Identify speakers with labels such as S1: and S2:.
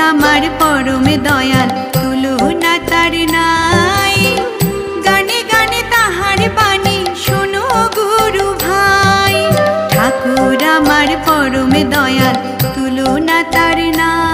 S1: আমার পরম দয়াল, তুলনা তার নাই। গানে গানে তাহার বাণী শোনো গুরু ভাই, ঠাকুর আমার পরম দয়াল, তুলনা তার নাই।